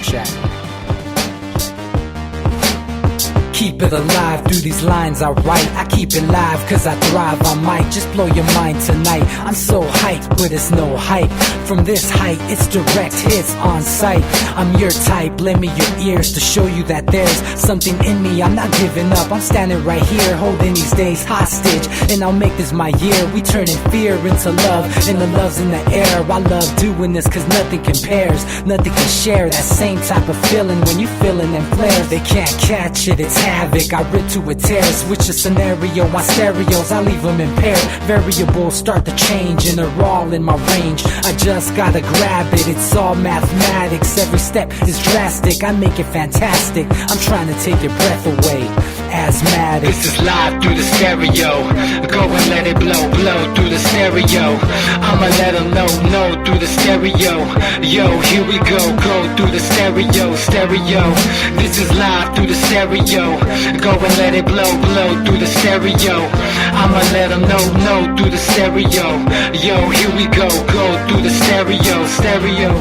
check. Keep it alive through these lines I write. I keep it live cause I thrive. I might just blow your mind tonight. I'm so hyped, but it's no hype. From this height, it's direct hits on sight. I'm your type, lend me your ears to show you that there's something in me. I'm not giving up, I'm standing right here, holding these days hostage. And I'll make this my year. We turning fear into love, and the love's in the air. I love doing this cause nothing compares. Nothing can share that same type of feeling when you feeling them flares. They can't catch it, it's havoc. I rip to a tear, switch a scenario. My stereos, I leave them impaired. Variables start to change and they're all in my range. I just gotta grab it, it's all mathematics. Every step is drastic, I make it fantastic. I'm trying to take your breath away. Asthmatic. This is live through the stereo. Go and let it blow, blow through the stereo. I'ma let them know through the stereo. Yo, here we go through the stereo, stereo. This is live through the stereo. Go and let it blow, blow through the stereo. I'ma let them know through the stereo. Yo, here we go through the stereo, stereo.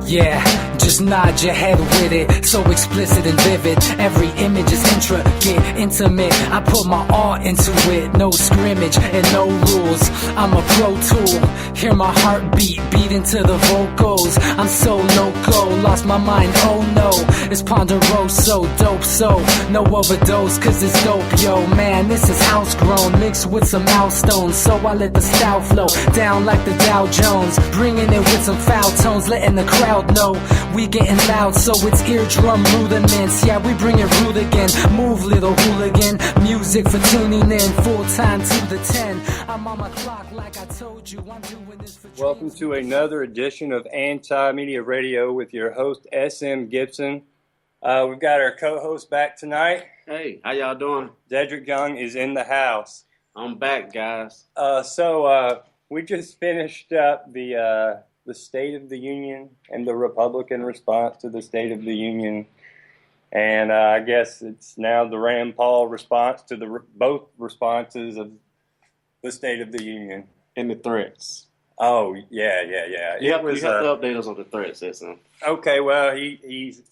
Yeah, just nod your head with it, so explicit and vivid. Every image is intricate, intimate. I put my all into it, no scrimmage and no rules. I'm a pro tool, hear my heartbeat beat into the vocals. I'm so loco, lost my mind, oh no. It's ponderoso, dope, so no overdose, cause it's dope, yo. Man, this is house grown, mixed with some milestones. So I let the style flow down like the Dow Jones, bringing it with some foul tones, letting the crowd know we getting loud, so it's eardrum rudiments. Yeah, we bring it rude again. Move, little hooligan. Music for tuning in, full time to the 10. I'm on my clock like I told you. I'm doing this for dreams. Welcome to another edition of Anti-Media Radio with your host SM Gibson. We've got our co-host back tonight. Hey, how y'all doing? Dedric Young is in the house. I'm back, guys. So we just finished up the State of the Union and the Republican response to the State of the Union. And I guess it's now the Rand Paul response to both responses of the State of the Union. And the threats. Oh, yeah. You have to update us on the threats, SM. Okay, well, he's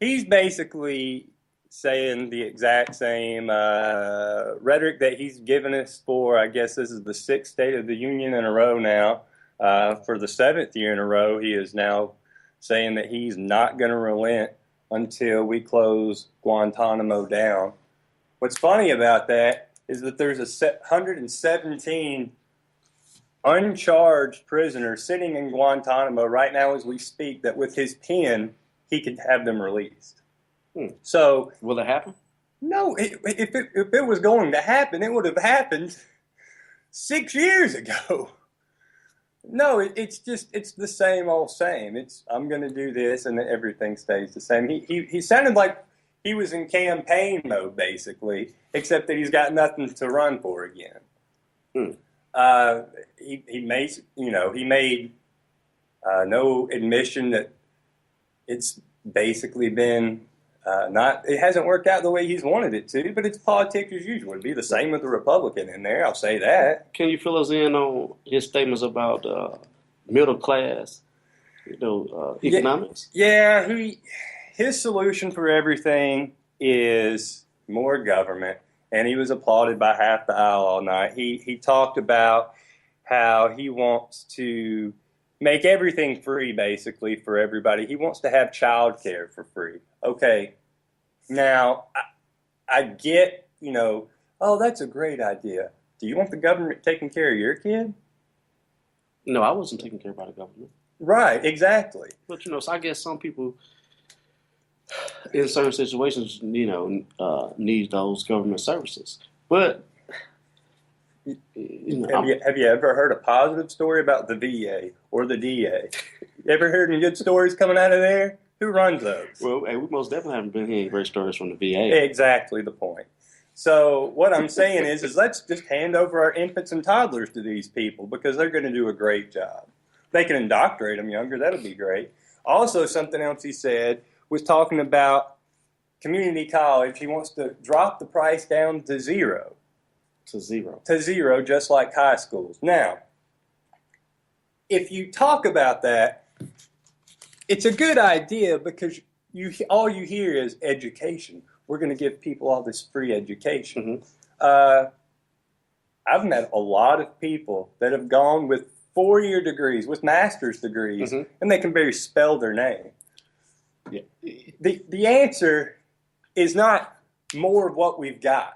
basically saying the exact same rhetoric that he's given us for, I guess this is the 6th State of the Union in a row now. For the 7th year in a row, he is now saying that he's not going to relent until we close Guantanamo down. What's funny about that is that there's 117 uncharged prisoners sitting in Guantanamo right now as we speak that with his pen, he could have them released. So, will it happen? No, if it was going to happen, it would have happened 6 years ago. No, it's the same old same. I'm going to do this and everything stays the same. He sounded like he was in campaign mode basically, except that he's got nothing to run for again. He made no admission that it's basically been it hasn't worked out the way he's wanted it to, but it's politics as usual. It'd be the same with the Republican in there, I'll say that. Can you fill us in on his statements about middle class, economics? Yeah, his solution for everything is more government, and he was applauded by half the aisle all night. He talked about how he wants to make everything free, basically, for everybody. He wants to have child care for free. Okay, now, I get, oh, that's a great idea. Do you want the government taking care of your kid? No, I wasn't taken care of by the government. Right, exactly. But, so I guess some people in certain situations, need those government services. But, Have you ever heard a positive story about the VA or the DA? You ever heard any good stories coming out of there? Who runs those? Well, we most definitely haven't been hearing great stories from the VA. Exactly the point. So what I'm saying is let's just hand over our infants and toddlers to these people because they're going to do a great job. They can indoctrinate them younger. That'll be great. Also, something else he said was talking about community college. He wants to drop the price down to zero. To zero. To zero, just like high schools. Now, if you talk about that, it's a good idea because all you hear is education. We're going to give people all this free education. I've met a lot of people that have gone with 4-year degrees, with master's degrees, and they can barely spell their name. Yeah. The answer is not more of what we've got.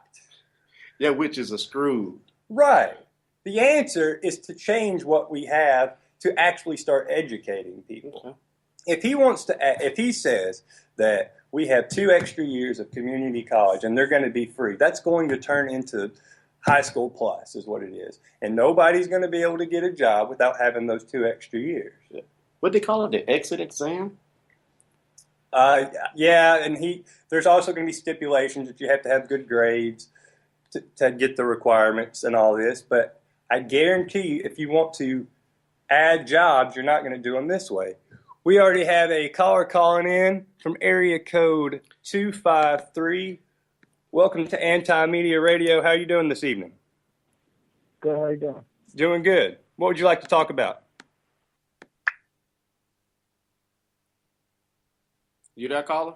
Yeah, which is a screw. Right. The answer is to change what we have to actually start educating people. Okay. If he says that we have 2 extra years of community college and they're going to be free, that's going to turn into high school plus is what it is. And nobody's going to be able to get a job without having those 2 extra years. What they call it, the exit exam? Yeah, and there's also going to be stipulations that you have to have good grades to get the requirements and all this. But I guarantee you, if you want to add jobs, you're not going to do them this way. We already have a caller calling in from area code 253. Welcome to Anti-Media Radio. How are you doing this evening? Good, how you doing? Doing good. What would you like to talk about? You there, caller?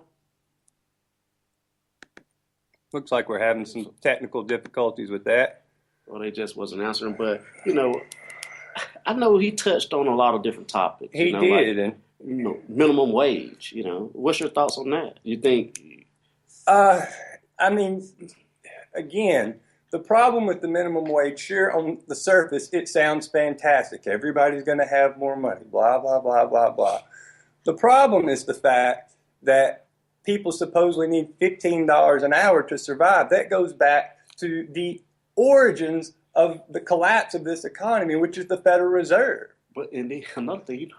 Looks like we're having some technical difficulties with that. Well, they just wasn't answering. But, I know he touched on a lot of different topics. He did. Like, minimum wage, What's your thoughts on that? You think... I mean, again, the problem with the minimum wage, sure, on the surface, it sounds fantastic. Everybody's going to have more money, blah, blah, blah, blah, blah. The problem is the fact that people supposedly need $15 an hour to survive. That goes back to the origins of the collapse of this economy, which is the Federal Reserve. But another thing,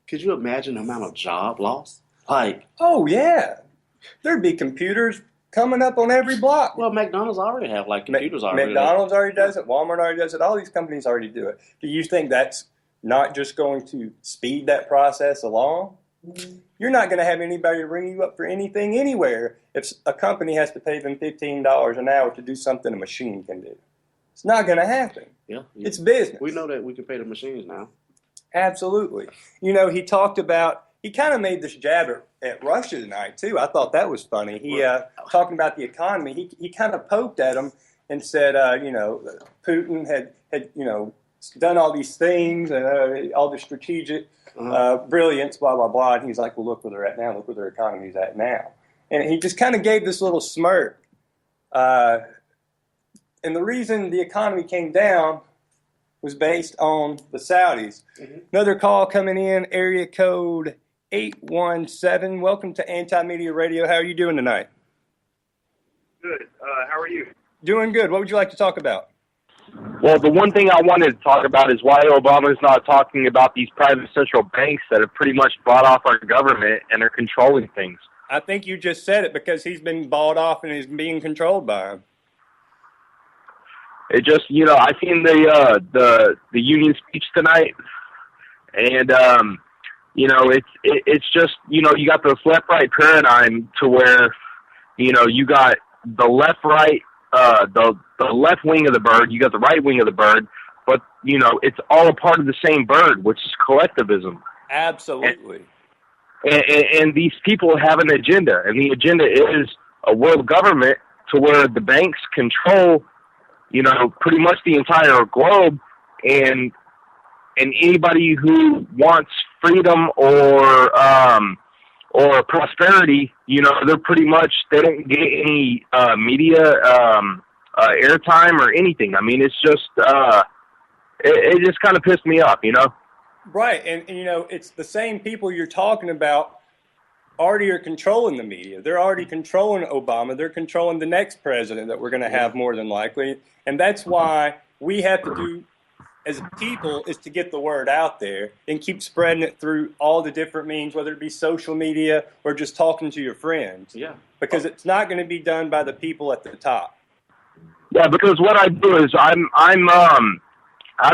could you imagine the amount of job loss? Oh, yeah. There'd be computers coming up on every block. Well, McDonald's already have computers already. McDonald's already does it. Walmart already does it. All these companies already do it. Do you think that's not just going to speed that process along? You're not going to have anybody ring you up for anything anywhere if a company has to pay them $15 an hour to do something a machine can do. It's not going to happen. Yeah. It's business. We know that we can pay the machines now. Absolutely. He kind of made this jab at Russia tonight, too. I thought that was funny. Talking about the economy, he kind of poked at him and said, Putin had done all these things and all the strategic brilliance, blah, blah, blah. And he's like, well, look where they're at now. Look where their economy's at now. And he just kind of gave this little smirk. And the reason the economy came down was based on the Saudis. Another call coming in, area code 817. Welcome to Anti-Media Radio. How are you doing tonight? Good. How are you? Doing good. What would you like to talk about? Well, the one thing I wanted to talk about is why Obama's not talking about these private central banks that have pretty much bought off our government and are controlling things. I think you just said it because he's been bought off and is being controlled by them. It just, I seen the union speech tonight, and it's just, you got this left-right paradigm to where, you got the left-right, the left wing of the bird, you got the right wing of the bird, but it's all a part of the same bird, which is collectivism. Absolutely. And these people have an agenda, and the agenda is a world government to where the banks control pretty much the entire globe, and anybody who wants freedom or prosperity, they're pretty much, they don't get any media airtime or anything. I mean, it's just it just kind of pissed me off, Right, and it's the same people you're talking about already are controlling the media. They're already controlling Obama. They're controlling the next president that we're going to have more than likely. And that's why we have to do as a people is to get the word out there and keep spreading it through all the different means, whether it be social media or just talking to your friends. Yeah. Because it's not going to be done by the people at the top. Yeah, because what I do is I've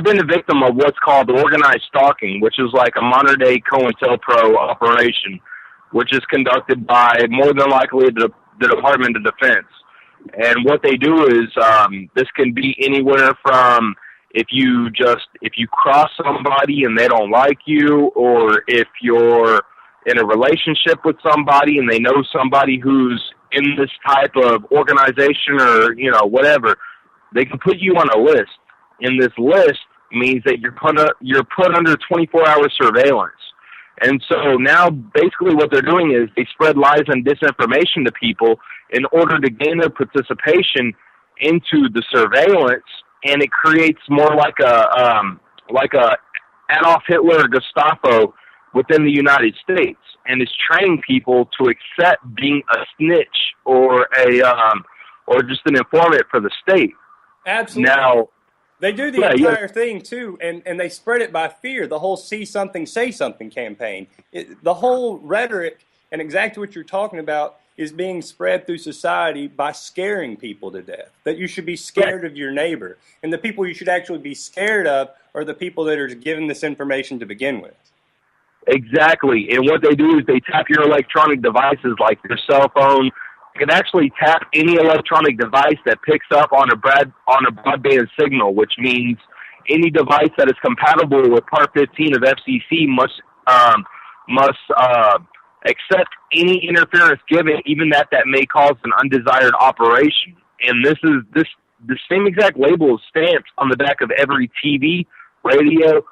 been a victim of what's called organized stalking, which is like a modern day COINTELPRO operation, which is conducted by more than likely the Department of Defense. And what they do is this can be anywhere from if you cross somebody and they don't like you, or if you're in a relationship with somebody and they know somebody who's in this type of organization or, whatever, they can put you on a list. And this list means that you're put under 24-hour surveillance. And so now basically what they're doing is they spread lies and disinformation to people in order to gain their participation into the surveillance, and it creates more like a Adolf Hitler Gestapo within the United States, and it's training people to accept being a snitch or just an informant for the state. Absolutely. Now, they do the entire thing, too, and they spread it by fear, the whole see something, say something campaign. The whole rhetoric and exactly what you're talking about is being spread through society by scaring people to death, that you should be scared of your neighbor. And the people you should actually be scared of are the people that are given this information to begin with. Exactly. And what they do is they tap your electronic devices like your cell phone. You can actually tap any electronic device that picks up on a broadband signal, which means any device that is compatible with Part 15 of FCC must accept any interference given, even that may cause an undesired operation. And the same exact label is stamped on the back of every TV, radio.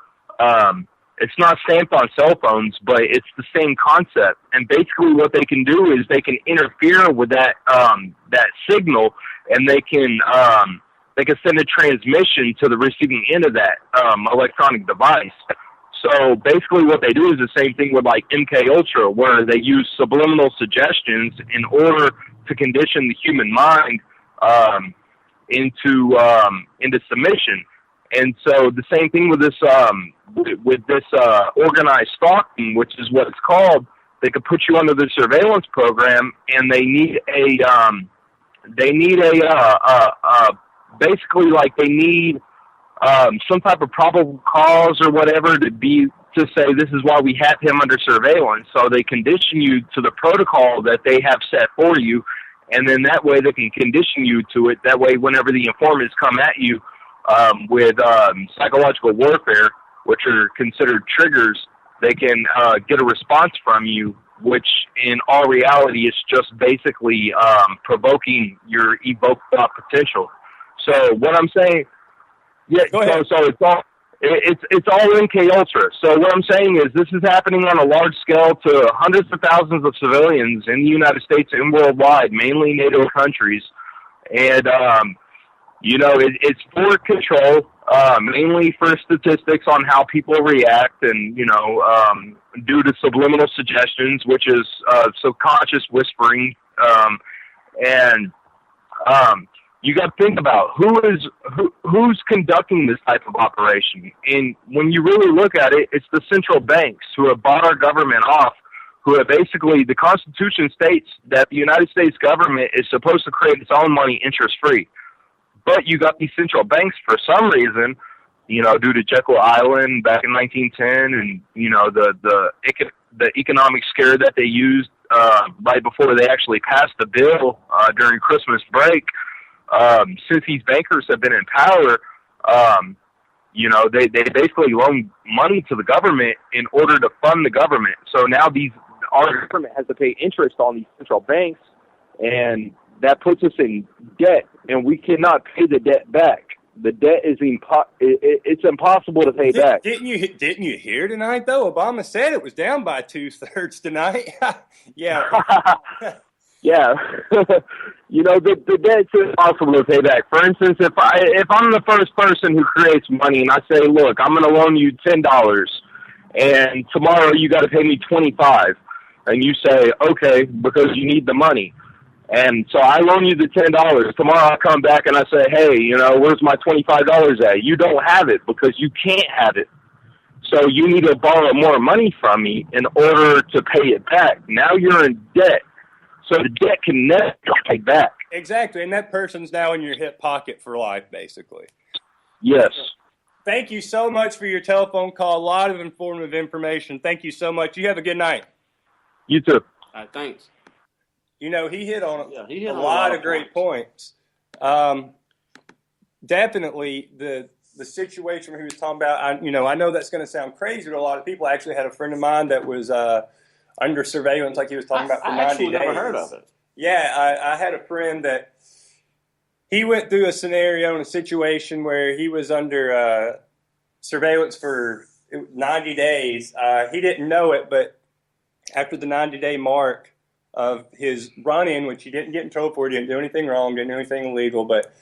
It's not stamped on cell phones, but it's the same concept. And basically what they can do is they can interfere with that signal, and they can send a transmission to the receiving end of that electronic device. So basically what they do is the same thing with like MK Ultra, where they use subliminal suggestions in order to condition the human mind into submission. And so the same thing with this organized stalking, which is what it's called. They could put you under the surveillance program, and they need basically like they need some type of probable cause or whatever to say this is why we have him under surveillance. So they condition you to the protocol that they have set for you, and then that way they can condition you to it. That way, whenever the informants come at you with psychological warfare, which are considered triggers, they can get a response from you, which in all reality is just basically provoking your evoked thought potential. So what I'm saying, so it's all MK Ultra. So what I'm saying is this is happening on a large scale to hundreds of thousands of civilians in the United States and worldwide, mainly NATO countries, and it's for control, mainly for statistics on how people react, and due to subliminal suggestions, which is subconscious whispering, and you got to think about who's conducting this type of operation. And when you really look at it, it's the central banks who have bought our government off, who have basically, the Constitution states that the United States government is supposed to create its own money interest-free. But you got these central banks for some reason, due to Jekyll Island back in 1910, and the economic scare that they used right before they actually passed the bill during Christmas break. Since these bankers have been in power, they basically loan money to the government in order to fund the government. So now our government has to pay interest on these central banks, and that puts us in debt, and we cannot pay the debt back. The debt is it's impossible to pay back. Didn't you hear tonight though? Obama said it was down by 2/3 tonight. Yeah. Yeah. The debt's impossible to pay back. For instance, if I'm the first person who creates money and I say, look, I'm going to loan you $10, and tomorrow you got to pay me $25, and you say, okay, because you need the money. And so I loan you the $10. Tomorrow I come back and I say, hey, where's my $25 at? You don't have it because you can't have it. So you need to borrow more money from me in order to pay it back. Now you're in debt. So the debt can never be paid back. Exactly. And that person's now in your hip pocket for life, basically. Yes. Thank you so much for your telephone call. A lot of informative information. Thank you so much. You have a good night. You too. All right, thanks. He hit on a lot of great points. Definitely, the situation where he was talking about, I know that's going to sound crazy to a lot of people. I actually had a friend of mine that was under surveillance, like he was talking about, for 90 days. I actually never heard of it. Yeah, I had a friend that he went through a scenario in a situation where he was under surveillance for 90 days. He didn't know it, but after the 90-day mark of his run-in, which he didn't get in trouble for, he didn't do anything wrong, didn't do anything illegal, but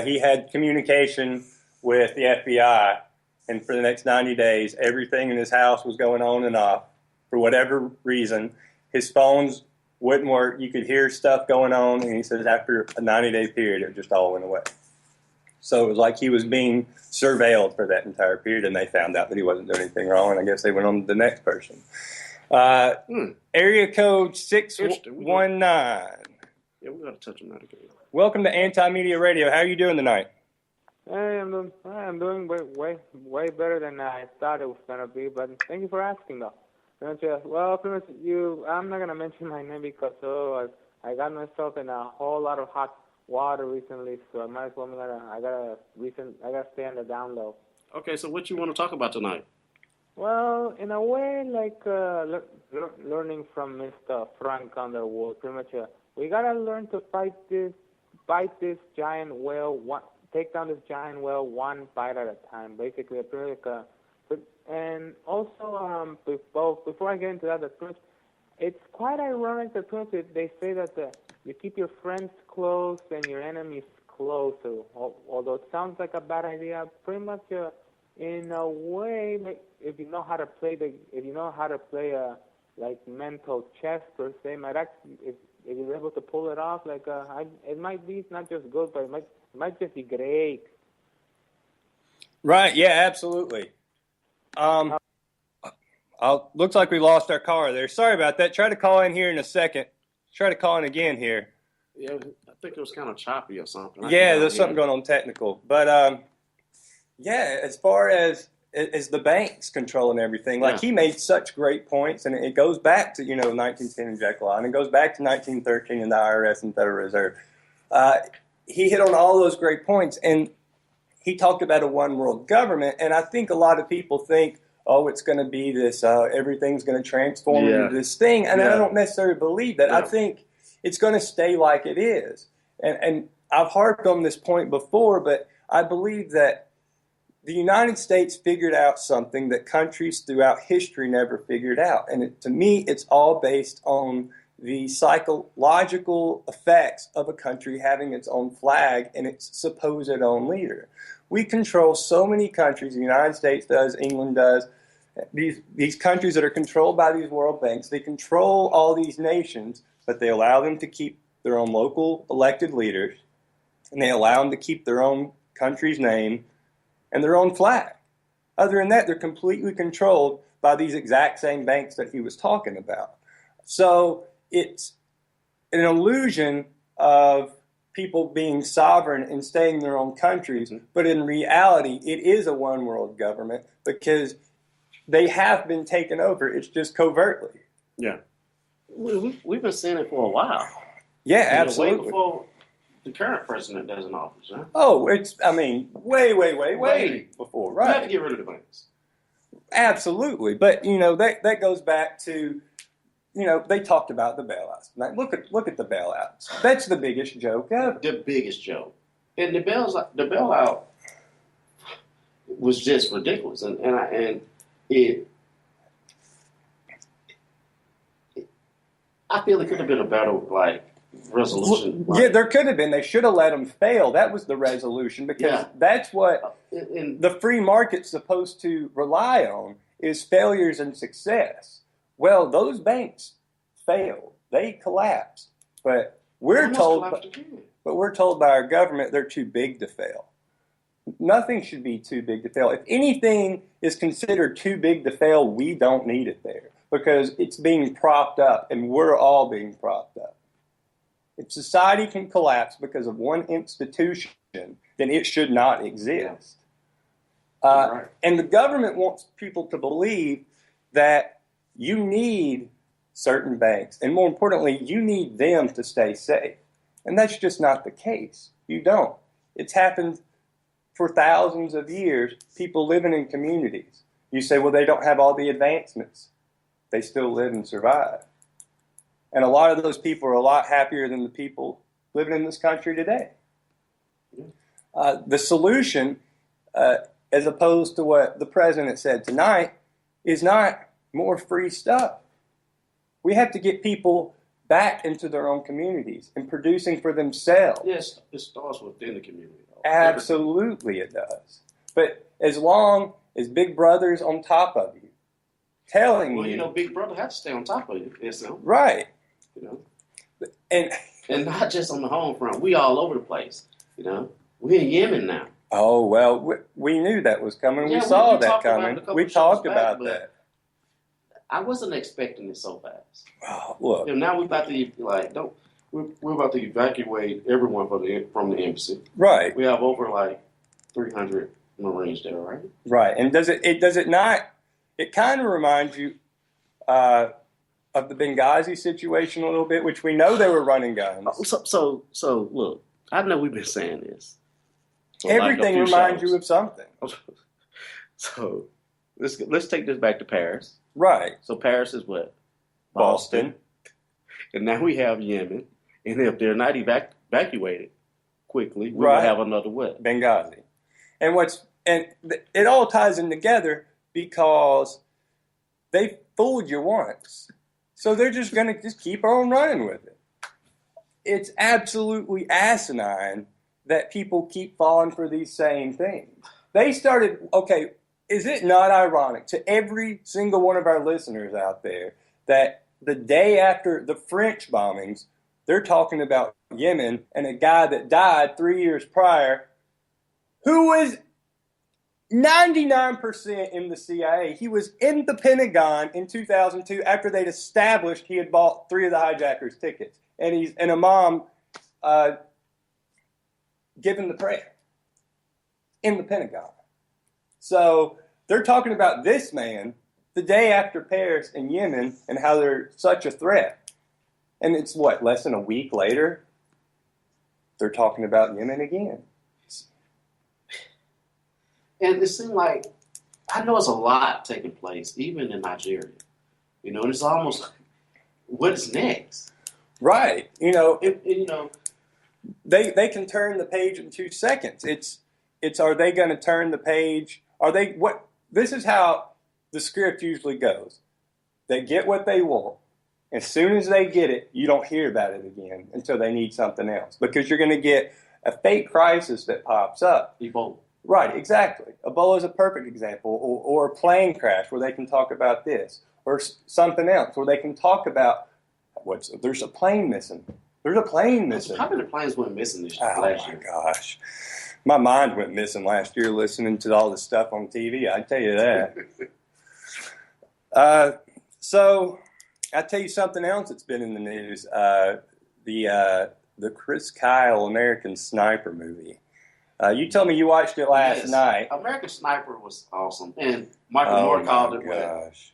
he had communication with the FBI, and for the next 90 days, everything in his house was going on and off. For whatever reason, his phones wouldn't work. You could hear stuff going on, and he says after a 90-day period, it just all went away. So it was like he was being surveilled for that entire period, and they found out that he wasn't doing anything wrong, and I guess they went on to the next person. Area code 619. Yeah, we got to touch on that again. Welcome to Anti-Media Radio. How are you doing tonight? Hey, I'm doing way better than I thought it was gonna be. But thank you for asking, though. Well, pretty much I'm not gonna mention my name because I got myself in a whole lot of hot water recently, so I might as well. I gotta stay on the down low. Okay, so what you want to talk about tonight? Well, in a way, like learning from Mr. Frank Underwood, pretty much. We gotta learn to fight this giant whale. Take down this giant whale one bite at a time. Basically, and also before I get into that, it's quite ironic that they say that you keep your friends close and your enemies closer. Although it sounds like a bad idea, pretty much in a way, like, if you know how to play like mental chess per se, if you're able to pull it off, like it might be not just good, but it might just be great. Right. Yeah. Absolutely. Looks like we lost our caller there. Sorry about that. Try to call in here in a second. Try to call in again here. Yeah, I think it was kind of choppy or something. Yeah, there's something going on technical. But yeah, as far as the banks controlling everything, like he made such great points, and it goes back to 1910 and Jekyll Island, and it goes back to 1913 and the IRS and Federal Reserve. He hit on all those great points, and he talked about a one world government, and I think a lot of people think, oh, it's going to be this, everything's going to transform into this thing, and I don't necessarily believe that. I think it's going to stay like it is, and I've harped on this point before, but I believe that the United States figured out something that countries throughout history never figured out, and to me, it's all based on the psychological effects of a country having its own flag and its supposed own leader. We control so many countries. The United States does, England does. These countries that are controlled by these world banks, they control all these nations, but they allow them to keep their own local elected leaders, and they allow them to keep their own country's name and their own flag. Other than that, they're completely controlled by these exact same banks that he was talking about. So it's an illusion of people being sovereign and staying in their own countries, but in reality, it is a one world government because they have been taken over. It's just covertly. Yeah. We've been seeing it for a while. Yeah, absolutely. Way before the current president does an office, huh? Oh, way before, right? You have to get rid of the banks. Absolutely. But, that goes back to, they talked about the bailouts. Now, look at the bailouts. That's the biggest joke ever. The biggest joke. And the bailout was just ridiculous. I feel it could have been a better, resolution. Yeah, there could have been. They should have let them fail. That was the resolution because that's what the free market's supposed to rely on is failures and success. Well, those banks failed. They collapsed. But we're told by our government they're too big to fail. Nothing should be too big to fail. If anything is considered too big to fail, we don't need it there because it's being propped up and we're all being propped up. If society can collapse because of one institution, then it should not exist. And the government wants people to believe that you need certain banks, and more importantly, you need them to stay safe. And that's just not the case. You don't. It's happened for thousands of years, people living in communities. You say, well, they don't have all the advancements. They still live and survive. And a lot of those people are a lot happier than the people living in this country today. The solution, as opposed to what the president said tonight, is not more free stuff. We have to get people back into their own communities and producing for themselves. Yes, it starts within the community. Absolutely it does. But as long as Big Brother's on top of you, telling Well, you... you know, Big Brother has to stay on top of you. Right. You know? And not just on the home front. We all over the place. You know? We're in Yemen now. oh, well, we knew that was coming. Yeah, we saw we that talked about coming. it a couple We shows talked back, about but that. I wasn't expecting it so fast. Oh, look. You know, now we're about to we're about to evacuate everyone from the embassy. Right. We have over 300 Marines there, right? Right. And does it not, it kind of reminds you of the Benghazi situation a little bit, which we know they were running guns. So look, I know we've been saying this. for Everything a few reminds shows. you of something. So let's take this back to Paris. Right. So Paris is what? Boston. And now we have Yemen. And if they're not evacuated quickly, we Right. will have another what? Benghazi. And it all ties in together because they fooled you once. So they're just going to just keep on running with it. It's absolutely asinine that people keep falling for these same things. They started, okay, is it not ironic to every single one of our listeners out there that the day after the French bombings, they're talking about Yemen and a guy that died 3 years prior who was 99% in the CIA. He was in the Pentagon in 2002 after they'd established he had bought 3 of the hijackers' tickets. And a mom giving the prayer in the Pentagon. So they're talking about this man the day after Paris and Yemen and how they're such a threat. And it's what, less than a week later, they're talking about Yemen again. And it seemed like, I know it's a lot taking place, even in Nigeria. You know, and it's almost like, what is next? Right. You know, You know, they can turn the page in 2 seconds. It's are they going to turn the page? Are they what? This is how the script usually goes. They get what they want. As soon as they get it, you don't hear about it again until they need something else because you're going to get a fake crisis that pops up. Ebola. Right, exactly. Ebola is a perfect example, or a plane crash where they can talk about this, or something else where they can talk about there's a plane missing. There's a plane missing. How many planes went missing this Oh last my year? gosh, my mind went missing last year listening to all this stuff on TV. I tell you that. So I tell you something else that's been in the news. The Chris Kyle American Sniper movie. You told me you watched it last night. American Sniper was awesome, and Michael Moore called it what? Gosh.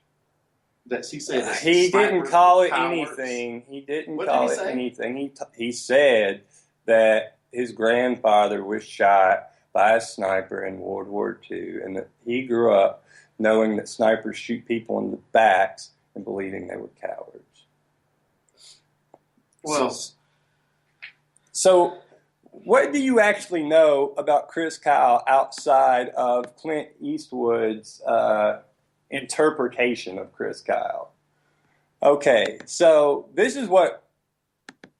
That he said that He didn't snipers call were it cowards. anything. He didn't What call did it he say? anything. He said that his grandfather was shot by a sniper in World War II, and that he grew up knowing that snipers shoot people in the backs and believing they were cowards. Well, So what do you actually know about Chris Kyle outside of Clint Eastwood's interpretation of Chris Kyle? Okay, so this is what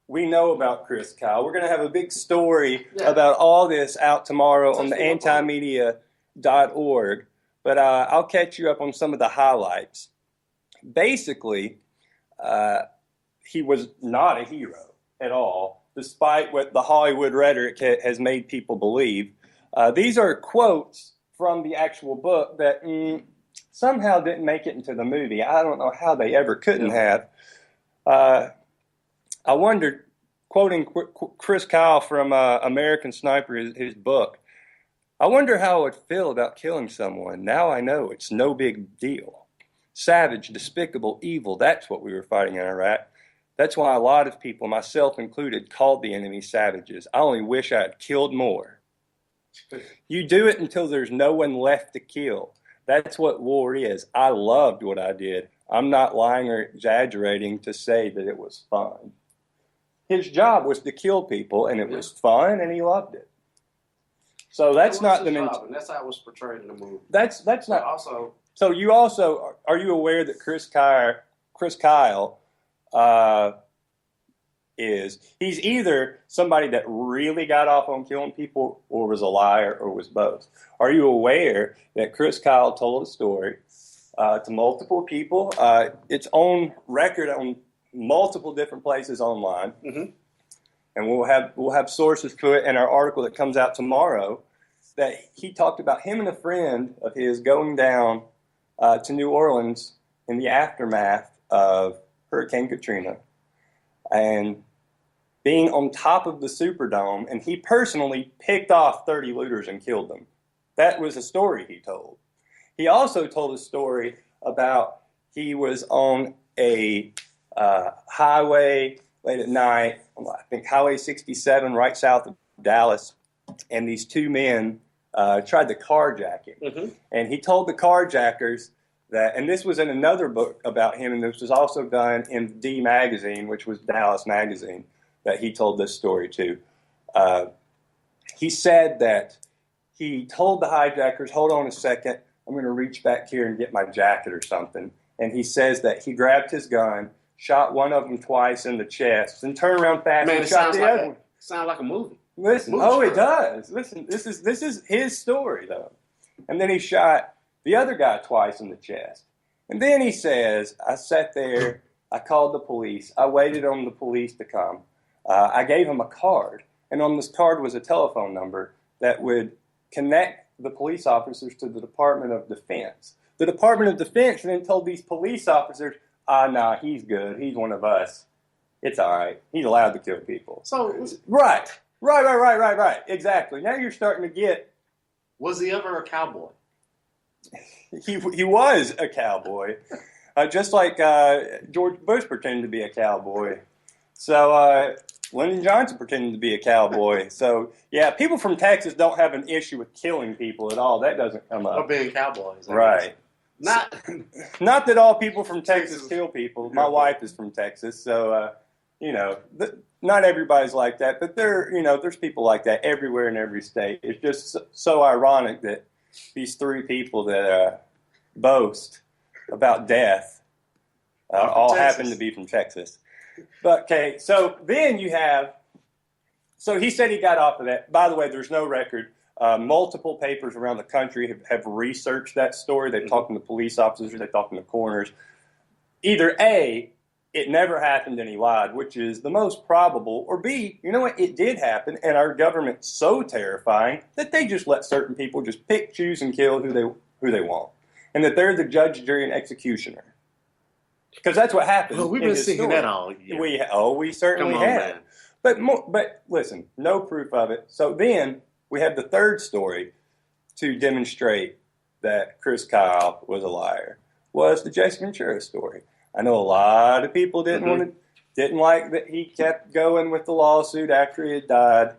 we know about Chris Kyle. We're going to have a big story about all this out tomorrow on the antimedia.org, but I'll catch you up on some of the highlights. Basically, he was not a hero at all, despite what the Hollywood rhetoric has made people believe. These are quotes from the actual book that somehow didn't make it into the movie. I don't know how they ever couldn't have. I wondered, quoting Chris Kyle from American Sniper, his book, I wonder how I would feel about killing someone. Now I know it's no big deal. Savage, despicable, evil, that's what we were fighting in Iraq. That's why a lot of people, myself included, called the enemy savages. I only wish I had killed more. You do it until there's no one left to kill. That's what war is. I loved what I did. I'm not lying or exaggerating to say that it was fun. His job was to kill people, and it was fun, and he loved it. So that's not the job, and that's how it was portrayed in the movie. That's not but also. So you also are you aware that Chris Kyle he's either somebody that really got off on killing people or was a liar or was both. Are you aware that Chris Kyle told a story to multiple people? It's on record on multiple different places online, and we'll have sources to it in our article that comes out tomorrow. That he talked about him and a friend of his going down to New Orleans in the aftermath of Hurricane Katrina, and being on top of the Superdome, and he personally picked off 30 looters and killed them. That was a story he told. He also told a story about he was on a highway late at night, I think Highway 67 right south of Dallas, and these two men tried to carjack him. And he told the carjackers that, and this was in another book about him, and this was also done in D Magazine, which was Dallas Magazine, that he told this story to. He said that he told the hijackers, hold on a second, I'm going to reach back here and get my jacket or something. And he says that he grabbed his gun, shot one of them twice in the chest, and turned around fast and shot the other one. Sounds like a movie. Listen, it does. Listen, this is his story, though. And then he shot the other guy twice in the chest. And then he says, I sat there, I called the police, I waited on the police to come. I gave him a card, and on this card was a telephone number that would connect the police officers to the Department of Defense. The Department of Defense then told these police officers, nah, he's good, he's one of us. It's all right. He's allowed to kill people. So Right. Exactly. Now you're starting to get. Was he ever a cowboy? He was a cowboy, just like George Bush pretended to be a cowboy. So Lyndon Johnson pretended to be a cowboy. So yeah, people from Texas don't have an issue with killing people at all. That doesn't come up. Or being cowboys. Right. Not that all people from Texas kill people. My wife is from Texas, so not everybody's like that. But there's people like that everywhere in every state. It's just so ironic that these three people that boast about death all happen to be from Texas. But okay, so then you have. So he said he got off of that. By the way, there's no record. Multiple papers around the country have researched that story. They've talked to the police officers. They've talked to the coroners. Either A, it never happened and he lied, which is the most probable, or B, you know what, it did happen, and our government's so terrifying that they just let certain people just pick, choose, and kill who they want, and that they're the judge, jury, and executioner. Because that's what happened. Well, we've been seeing that all year. We certainly have. Man. But listen, no proof of it. So then we have the third story to demonstrate that Chris Kyle was a liar, was the Jesse Ventura story. I know a lot of people didn't like that he kept going with the lawsuit after he had died.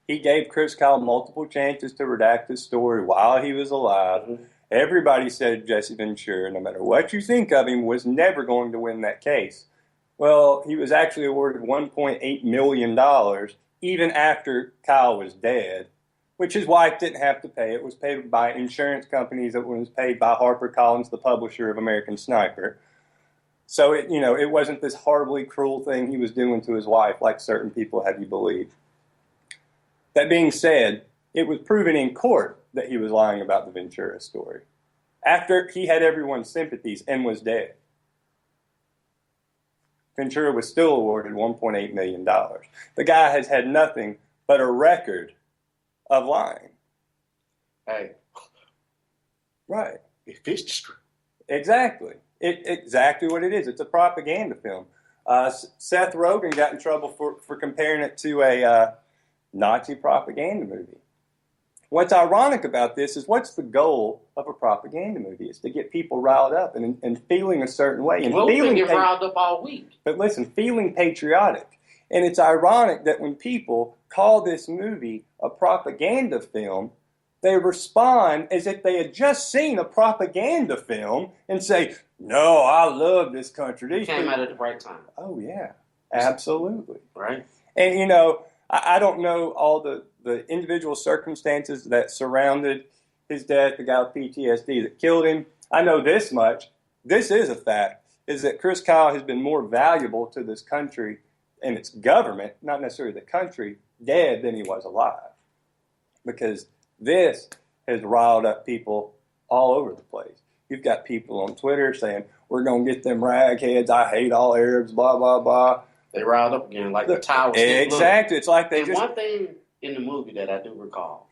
He gave Chris Kyle multiple chances to redact his story while he was alive. Everybody said Jesse Ventura, no matter what you think of him, was never going to win that case. Well, he was actually awarded $1.8 million even after Kyle was dead, which his wife didn't have to pay. It was paid by insurance companies. It was paid by HarperCollins, the publisher of American Sniper. So it wasn't this horribly cruel thing he was doing to his wife like certain people have you believe. That being said, it was proven in court that he was lying about the Ventura story after he had everyone's sympathies and was dead. Ventura was still awarded $1.8 million. The guy has had nothing but a record of lying. Hey. Right. It's Exactly. Exactly what it is. It's a propaganda film. Seth Rogen got in trouble for comparing it to a Nazi propaganda movie. What's ironic about this is what's the goal of a propaganda movie? It's to get people riled up and feeling a certain way. And we've been riled up all week. But listen, feeling patriotic. And it's ironic that when people call this movie a propaganda film, they respond as if they had just seen a propaganda film and say, no, I love this country. It came out at the right time. Oh, yeah, absolutely. Right? And, I don't know all the individual circumstances that surrounded his death, the guy with PTSD that killed him. I know this much. This is a fact, is that Chris Kyle has been more valuable to this country and its government, not necessarily the country, dead than he was alive. Because this has riled up people all over the place. You've got people on Twitter saying, we're going to get them ragheads, I hate all Arabs, blah, blah, blah. They riled up again, like the towers. Exactly. It's like they and just... One thing in the movie that I do recall,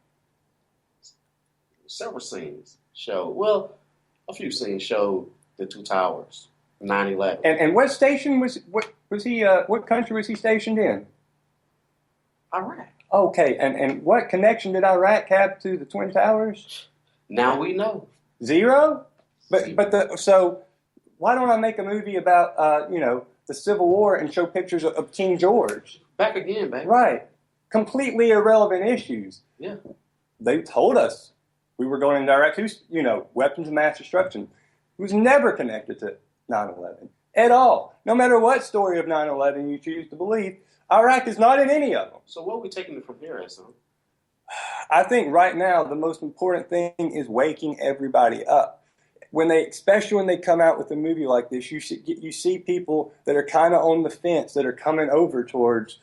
several scenes showed, well, a few scenes showed the two towers, 9/11. And what station was he, what country was he stationed in? Iraq. Okay, and what connection did Iraq have to the Twin Towers? Now we know. Zero? So why don't I make a movie about, the Civil War and show pictures of King George? Back again, baby. Right. Completely irrelevant issues. Yeah. They told us we were going into Iraq. Weapons of mass destruction. It was never connected to 9/11 at all. No matter what story of 9/11 you choose to believe, Iraq is not in any of them. So what are we taking it from here, son? I think right now the most important thing is waking everybody up. Especially when they come out with a movie like this, you see people that are kind of on the fence, that are coming over towards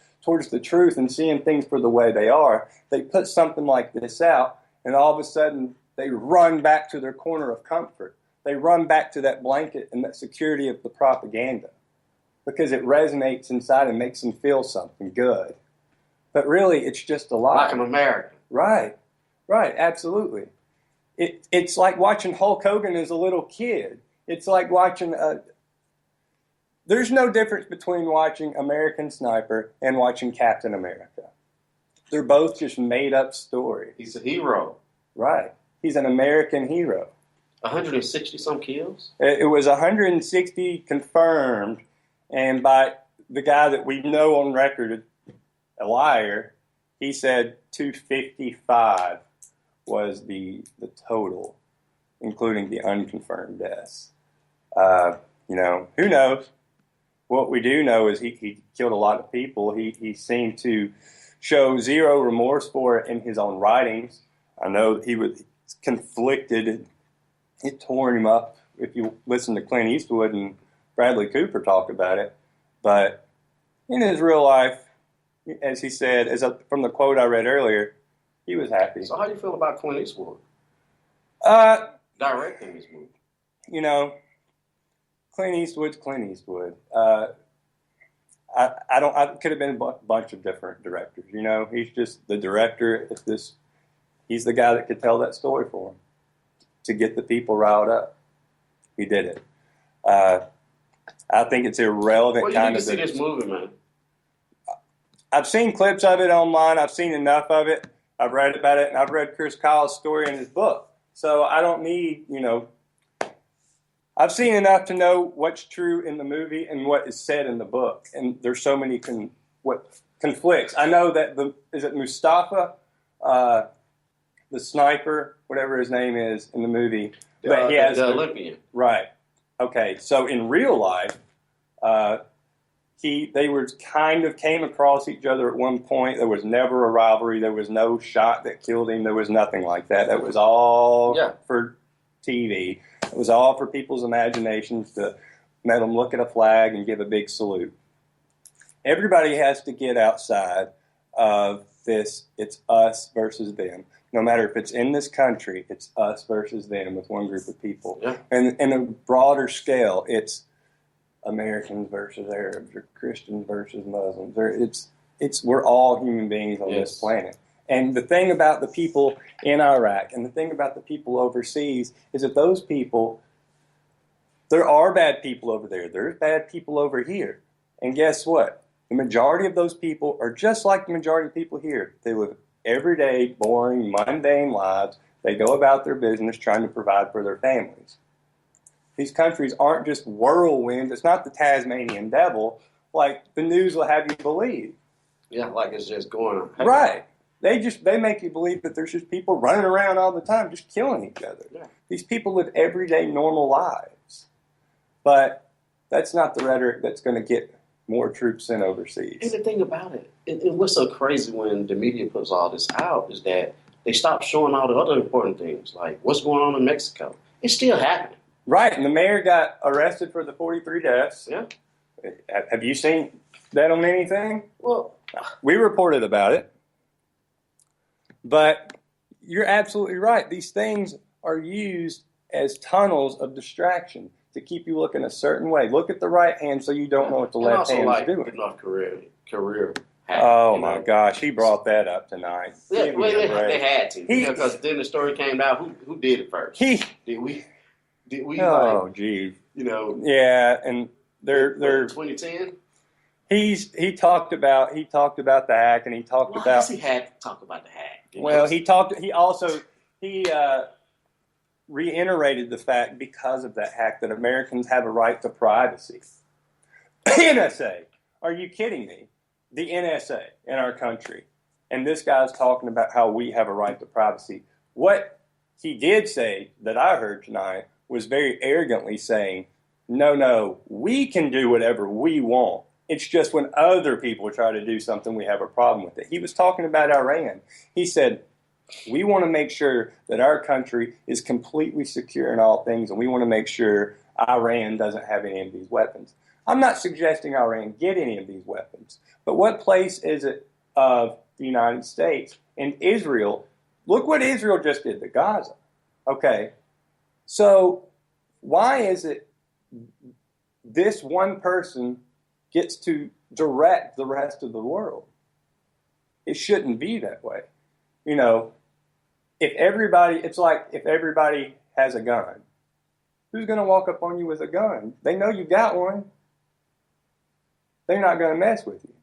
the truth and seeing things for the way they are. They put something like this out, and all of a sudden they run back to their corner of comfort. They run back to that blanket and that security of the propaganda because it resonates inside and makes them feel something good. But really, it's just a lie. Like an American. Right, absolutely. It's like watching Hulk Hogan as a little kid. It's like watching there's no difference between watching American Sniper and watching Captain America. They're both just made-up stories. He's a hero. Right. He's an American hero. 160-some kills? It was 160 confirmed, and by the guy that we know on record, a liar, he said 255 was the total, including the unconfirmed deaths. Who knows? What we do know is he killed a lot of people. He seemed to show zero remorse for it in his own writings. I know he was conflicted. It tore him up if you listen to Clint Eastwood and Bradley Cooper talk about it. But in his real life, as he said, from the quote I read earlier, he was happy. So how do you feel about Clint Eastwood? Directing this movie. Clint Eastwood's Clint Eastwood. I could have been a bunch of different directors. He's just the director. He's the guy that could tell that story for him to get the people riled up. He did it. I think it's irrelevant. Well, you need to see this movie, man. I've seen clips of it online. I've seen enough of it. I've read about it, and I've read Chris Kyle's story in his book. So I don't need, I've seen enough to know what's true in the movie and what is said in the book. And there's so many conflicts. I know that is it Mustafa, the sniper, whatever his name is in the movie? The Olympian. Right. Okay. So in real life, they were kind of came across each other at one point. There was never a rivalry. There was no shot that killed him. There was nothing like that. That was all for TV. It was all for people's imaginations to let them look at a flag and give a big salute. Everybody has to get outside of this. It's us versus them. No matter if it's in this country, it's us versus them with one group of people. Yeah. And in a broader scale, it's Americans versus Arabs or Christians versus Muslims. We're all human beings on this planet. And the thing about the people in Iraq and the thing about the people overseas is that those people, there are bad people over there. There's bad people over here. And guess what? The majority of those people are just like the majority of people here. They live everyday, boring, mundane lives. They go about their business trying to provide for their families. These countries aren't just whirlwinds. It's not the Tasmanian devil like the news will have you believe. Yeah, like it's just going on. Right. They make you believe that there's just people running around all the time just killing each other. Yeah. These people live everyday normal lives. But that's not the rhetoric that's going to get more troops sent overseas. And the thing about it, and what's so crazy when the media puts all this out is that they stop showing all the other important things, like what's going on in Mexico. It's still happening. Right, and the mayor got arrested for the 43 deaths. Yeah. Have you seen that on anything? Well, we reported about it. But you're absolutely right. These things are used as tunnels of distraction to keep you looking a certain way. Look at the right hand so you don't know what the left hand is doing. The North career Oh my gosh, he brought that up tonight. Yeah, they had to because then the story came out. Who did it first? Did we? Oh, geez. You know. Yeah, and they're 2010. He talked about the hack, and he talked about. I guess he had to talk about the hack. Well, he also reiterated the fact because of that hack that Americans have a right to privacy. NSA, are you kidding me? The NSA in our country, and this guy's talking about how we have a right to privacy. What he did say that I heard tonight was very arrogantly saying, no, we can do whatever we want. It's just when other people try to do something, we have a problem with it. He was talking about Iran. He said, we want to make sure that our country is completely secure in all things, and we want to make sure Iran doesn't have any of these weapons. I'm not suggesting Iran get any of these weapons, but what place is it of the United States and Israel? Look what Israel just did to Gaza. Okay, so why is it this one person gets to direct the rest of the world? It shouldn't be that way. You know, it's like if everybody has a gun, who's going to walk up on you with a gun? They know you got one. They're not going to mess with you.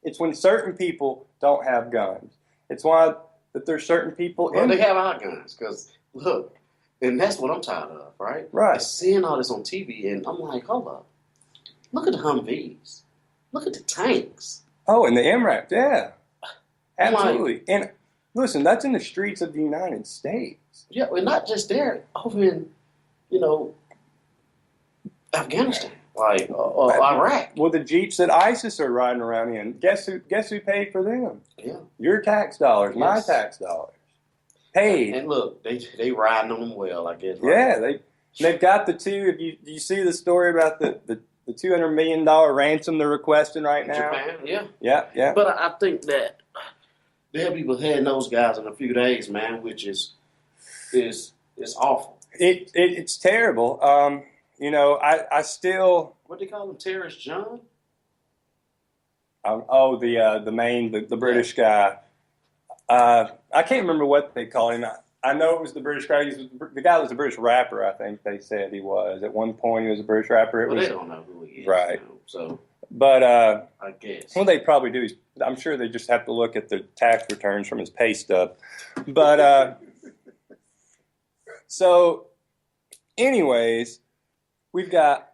It's when certain people don't have guns. It's why that there's certain people. Well, they have our guns because look, and that's what I'm tired of, right? Right. And seeing all this on TV, and I'm like, hold up, look at the Humvees, look at the tanks. Oh, and the MRAP, yeah, absolutely. And listen, that's in the streets of the United States. Yeah, well, not just there, over in, Afghanistan. Like Iraq. Well, the Jeeps that ISIS are riding around in, guess who paid for them? Yeah. Your tax dollars, my tax dollars. Paid. And look, they riding on them well, I guess. Right? Yeah, they've got the two. Do you see the story about the $200 million ransom they're requesting right now? Japan, yeah. Yeah. But I think that they'll be beheading those guys in a few days, man, which is awful. It's terrible. I still. What do they call him? Terrorist John? The British guy. I can't remember what they called him. I know it was the British guy. The guy was a British rapper, I think they said he was. At one point, he was a British rapper. They don't know who he is. Right. So. But. I guess. Well, they probably do. I'm sure they just have to look at the tax returns from his pay stub. But. So, anyways. We've got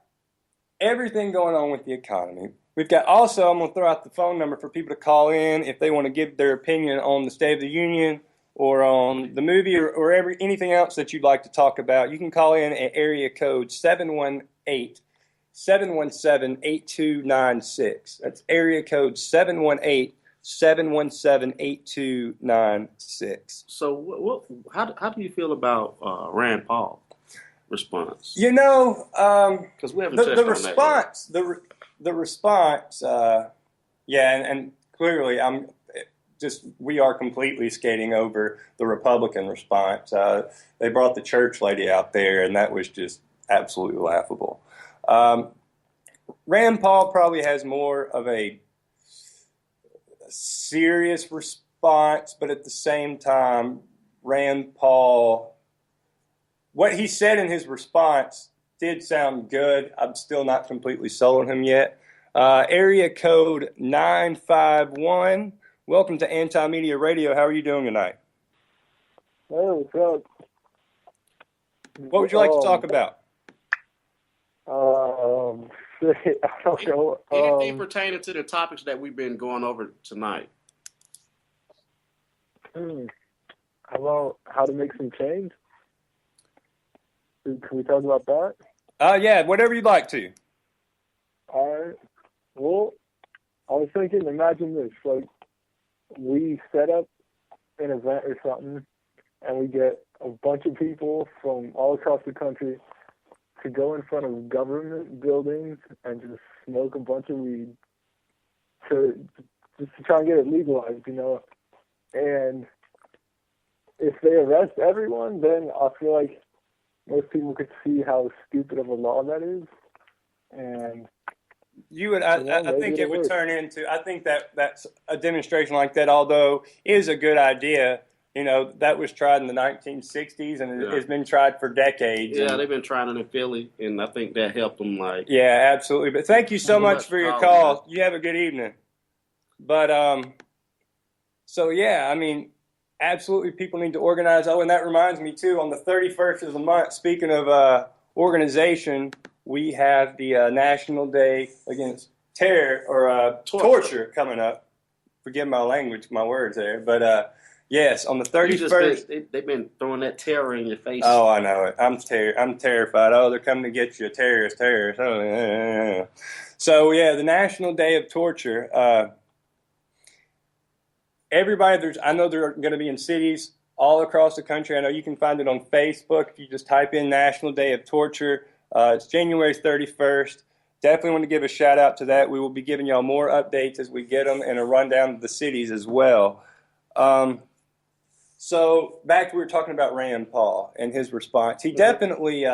everything going on with the economy. We've got also, I'm going to throw out the phone number for people to call in if they want to give their opinion on the State of the Union or on the movie or anything else that you'd like to talk about. You can call in at area code 718-717-8296. That's area code 718-717-8296. So how do you feel about Rand Paul? Response. Because we haven't the response, the response, and clearly we are completely skating over the Republican response. They brought the church lady out there, and that was just absolutely laughable. Rand Paul probably has more of a serious response, but at the same time, Rand Paul. What he said in his response did sound good. I'm still not completely sold on him yet. Area code 951. Welcome to Anti-Media Radio. How are you doing tonight? Hey, what's up? What would you like to talk about? say? I don't know. Anything pertaining to the topics that we've been going over tonight. How about how to make some change? Can we talk about that? Yeah, whatever you'd like to. All right. Well, I was thinking, imagine this, like, we set up an event or something, and we get a bunch of people from all across the country to go in front of government buildings and just smoke a bunch of weed to try and get it legalized, you know. And if they arrest everyone, then I feel like most people could see how stupid of a law that is. And I think it would turn into, I think that's a demonstration like that, although is a good idea. You know, that was tried in the 1960s and it's been tried for decades. Yeah, they've been trying it in Philly, and I think that helped them. Like, yeah, absolutely. But thank you so much for your call. You have a good evening. But so yeah, I mean, absolutely, people need to organize. Oh, and that reminds me too. On the 31st of the month, speaking of organization, we have the National Day Against Terror or Torture coming up. Forgive my language, my words there, but. Yes, on the 31st. They've been throwing that terror in your face. Oh, I know it. I'm terrified. Oh, they're coming to get you, terrorist. Oh, yeah. So, yeah, the National Day of Torture. Everybody, I know they're going to be in cities all across the country. I know you can find it on Facebook if you just type in National Day of Torture. It's January 31st. Definitely want to give a shout out to that. We will be giving y'all more updates as we get them and a rundown of the cities as well. So back we were talking about Rand Paul and his response. He definitely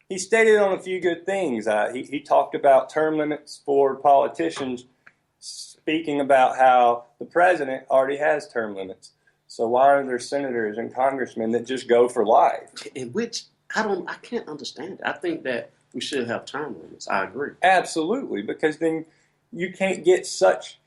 he stated on a few good things. He talked about term limits for politicians, speaking about how the president already has term limits. So why are there senators and congressmen that just go for life? In which I can't understand it. I think that we should have term limits. I agree. Absolutely, because then you can't get such.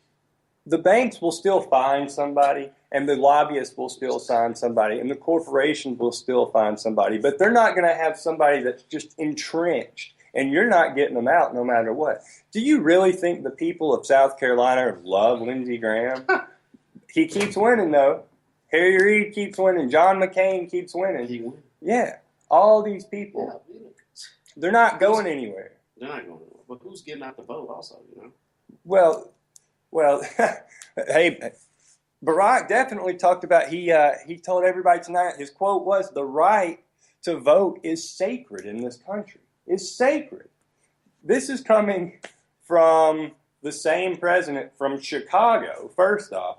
The banks will still find somebody, and the lobbyists will still sign somebody, and the corporations will still find somebody, but they're not going to have somebody that's just entrenched, and you're not getting them out no matter what. Do you really think the people of South Carolina love Lindsey Graham? He keeps winning, though. Harry Reid keeps winning. John McCain keeps winning. Yeah, all these people. They're not going anywhere. They're not going anywhere. But who's getting out the vote also, you know? Well, hey, Barack definitely talked about, he told everybody tonight, his quote was, the right to vote is sacred in this country. It's sacred. This is coming from the same president from Chicago, first off.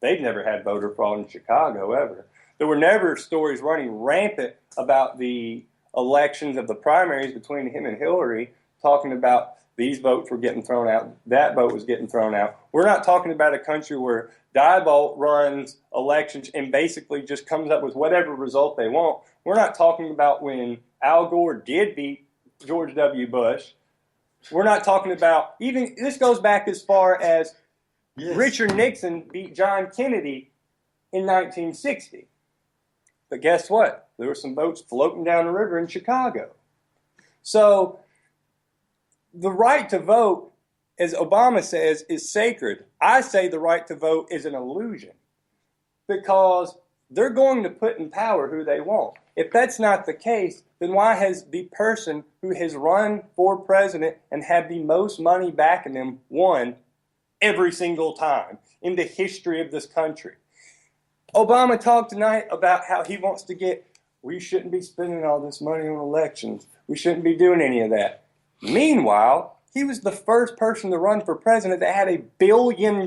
They've never had voter fraud in Chicago, ever. There were never stories running rampant about the elections of the primaries between him and Hillary, talking about these votes were getting thrown out, that vote was getting thrown out. We're not talking about a country where Diebold runs elections and basically just comes up with whatever result they want. We're not talking about when Al Gore did beat George W. Bush. We're not talking about, even, this goes back as far as Richard Nixon beat John Kennedy in 1960. But guess what? There were some boats floating down the river in Chicago. So the right to vote, as Obama says, is sacred. I say the right to vote is an illusion because they're going to put in power who they want. If that's not the case, then why has the person who has run for president and had the most money backing him won every single time in the history of this country? Obama talked tonight about how he wants to we shouldn't be spending all this money on elections. We shouldn't be doing any of that. Meanwhile, he was the first person to run for president that had $1 billion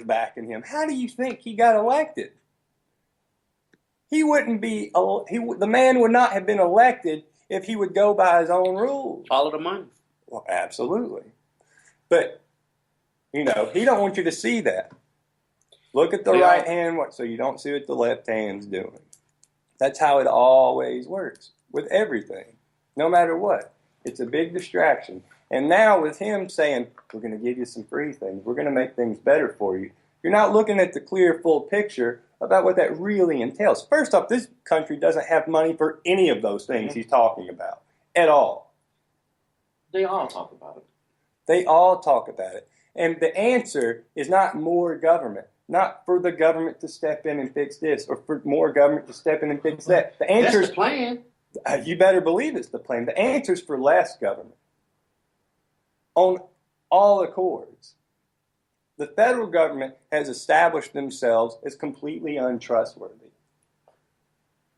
backing him. How do you think he got elected? He wouldn't be. The man would not have been elected if he would go by his own rules. Follow the money. Well, absolutely. But he don't want you to see that. Look at the right hand, so you don't see what the left hand's doing. That's how it always works with everything, no matter what. It's a big distraction. And now with him saying, we're going to give you some free things, we're going to make things better for you, you're not looking at the clear, full picture about what that really entails. First off, this country doesn't have money for any of those things he's talking about at all. They all talk about it. They all talk about it. And the answer is not more government, not for the government to step in and fix this, or for more government to step in and fix that. The answer That's the plan. You better believe it's the plan. The answer is for less government on all accords. The federal government has established themselves as completely untrustworthy.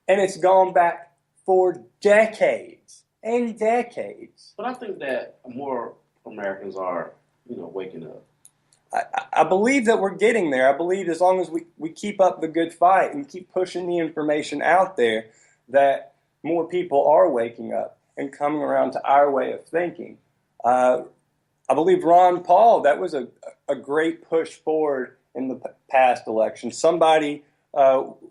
And it's gone back for decades and decades. But I think that more Americans are, waking up. I believe that we're getting there. I believe as long as we keep up the good fight and keep pushing the information out there, that more people are waking up and coming around to our way of thinking. I believe Ron Paul, that was a great push forward in the past election. Somebody,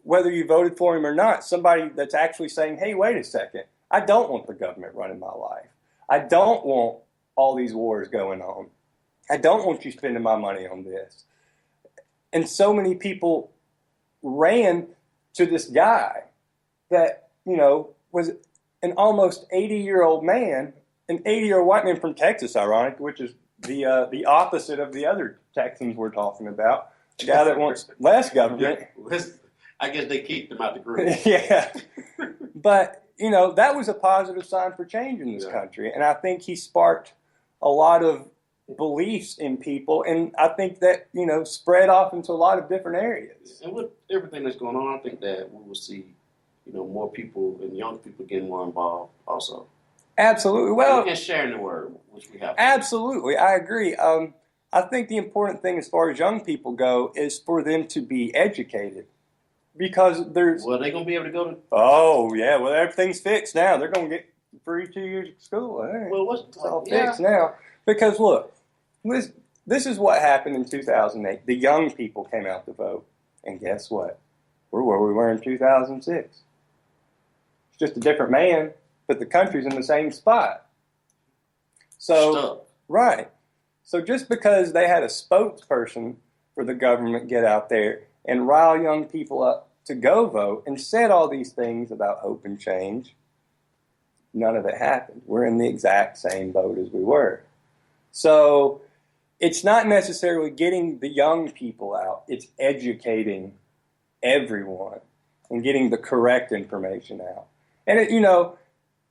whether you voted for him or not, somebody that's actually saying, hey, wait a second, I don't want the government running my life. I don't want all these wars going on. I don't want you spending my money on this. And so many people ran to this guy that, was an almost 80-year-old man, an 80-year-old white man from Texas, ironic, which is the opposite of the other Texans we're talking about. A guy that wants less government. I guess they kicked him out the group. Yeah. But, that was a positive sign for change in this country. And I think he sparked a lot of beliefs in people. And I think that, spread off into a lot of different areas. And with everything that's going on, I think that we will see, more people and young people getting more involved also. Absolutely. Well, and sharing the word, which we have. Absolutely. I agree. I think the important thing as far as young people go is for them to be educated. Because there's... Well, they're going to be able to go to... Oh, yeah. Well, everything's fixed now. They're going to get free 2 years of school. Well, it's all fixed now. Because, look, this is what happened in 2008. The young people came out to vote. And guess what? We're where we were in 2006. It's just a different man, but the country's in the same spot. So, right. So just because they had a spokesperson for the government get out there and rile young people up to go vote and said all these things about hope and change, none of it happened. We're in the exact same boat as we were. So it's not necessarily getting the young people out. It's educating everyone and getting the correct information out. And,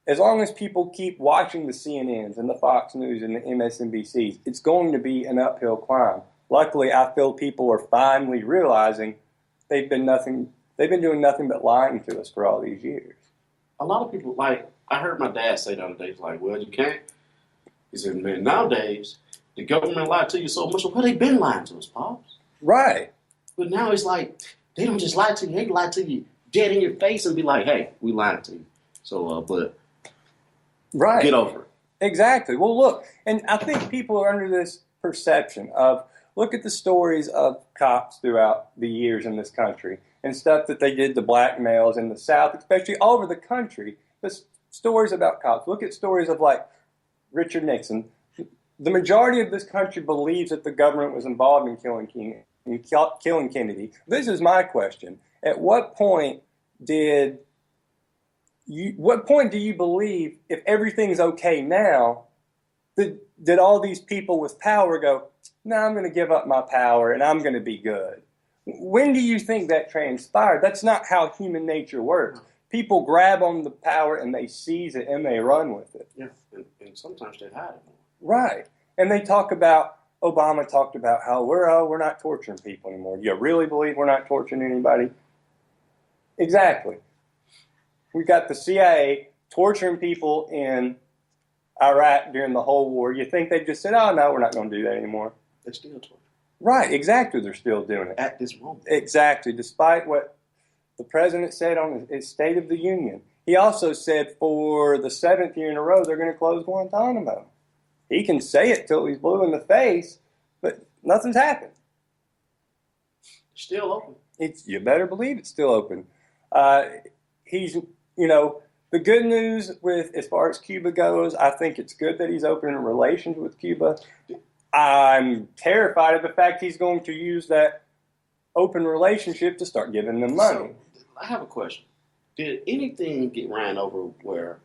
as long as people keep watching the CNNs and the Fox News and the MSNBCs, it's going to be an uphill climb. Luckily, I feel people are finally realizing they've been doing nothing but lying to us for all these years. A lot of people, I heard my dad say the other day, he's like, well, you can't. He said, man, nowadays, the government lied to you so much. Well, they've been lying to us, Pops. Right. But now it's like, they don't just lie to you. They lie to you dead in your face and be like, hey, we lied to you. So, but right. Get over it. Exactly. Well, look, and I think people are under this perception of, look at the stories of cops throughout the years in this country and stuff that they did to black males in the South, especially all over the country. The stories about cops. Look at stories of like Richard Nixon. The majority of this country believes that the government was involved in killing Kennedy. This is my question. At what point do you believe, if everything's okay now, did all these people with power go, no, I'm going to give up my power and I'm going to be good? When do you think that transpired? That's not how human nature works. People grab on the power and they seize it and they run with it. Yeah, and sometimes they hide it. Right. And they Obama talked about how we're not torturing people anymore. Do you really believe we're not torturing anybody? Exactly. We've got the CIA torturing people in Iraq during the whole war. You think they just said, oh, no, we're not going to do that anymore? They're still torturing. Right, exactly. They're still doing it. At this moment. Exactly, despite what the president said on his State of the Union. He also said for the 7th year in a row, they're going to close Guantanamo. He can say it till he's blue in the face, but nothing's happened. Still open. You better believe it's still open. He's, the good news with as far as Cuba goes, I think it's good that he's opening relations with Cuba. I'm terrified of the fact he's going to use that open relationship to start giving them money. So, I have a question. Did anything get ran over where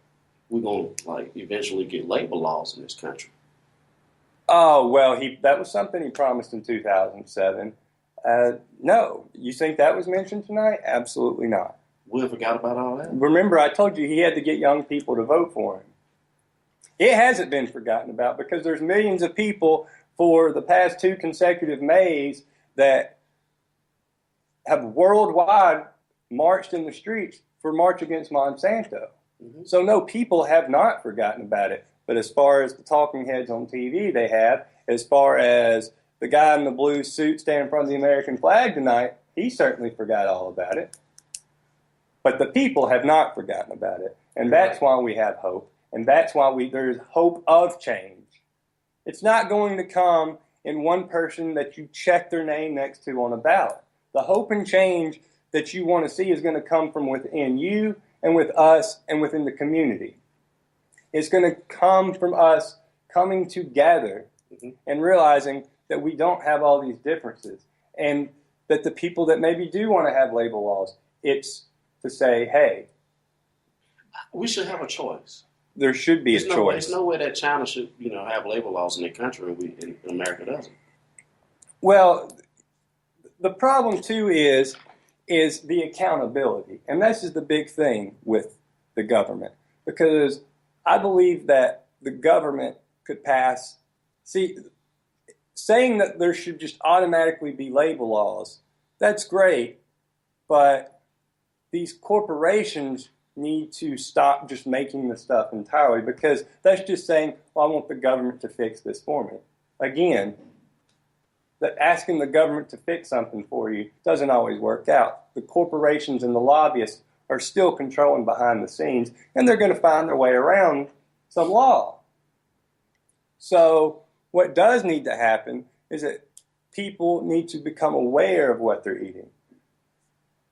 we're gonna like eventually get labor laws in this country. Oh, well, that was something he promised in 2007. No. You think that was mentioned tonight? Absolutely not. We forgot about all that. Remember, I told you he had to get young people to vote for him. It hasn't been forgotten about because there's millions of people for the past 2 consecutive Mays that have worldwide marched in the streets for March Against Monsanto. Mm-hmm. So, no, people have not forgotten about it. But as far as the talking heads on TV, they have. As far as the guy in the blue suit standing in front of the American flag tonight, he certainly forgot all about it. But the people have not forgotten about it. And that's why we have hope. And that's why there's hope of change. It's not going to come in one person that you check their name next to on a ballot. The hope and change that you want to see is going to come from within you and with us and within the community. It's going to come from us coming together and realizing that we don't have all these differences. And that the people that maybe do want to have labor laws, it's to say, hey, we should have a choice. There should be a choice. There's no way that China should, have labor laws in their country and America doesn't. Well, the problem too is the accountability, and this is the big thing with the government, because I believe that the government could pass. See, saying that there should just automatically be labor laws, that's great, but these corporations need to stop just making the stuff entirely, because that's just saying, well, I want the government to fix this for me. Again, that asking the government to fix something for you doesn't always work out. The corporations and the lobbyists are still controlling behind the scenes, and they're going to find their way around some law. So what does need to happen is that people need to become aware of what they're eating.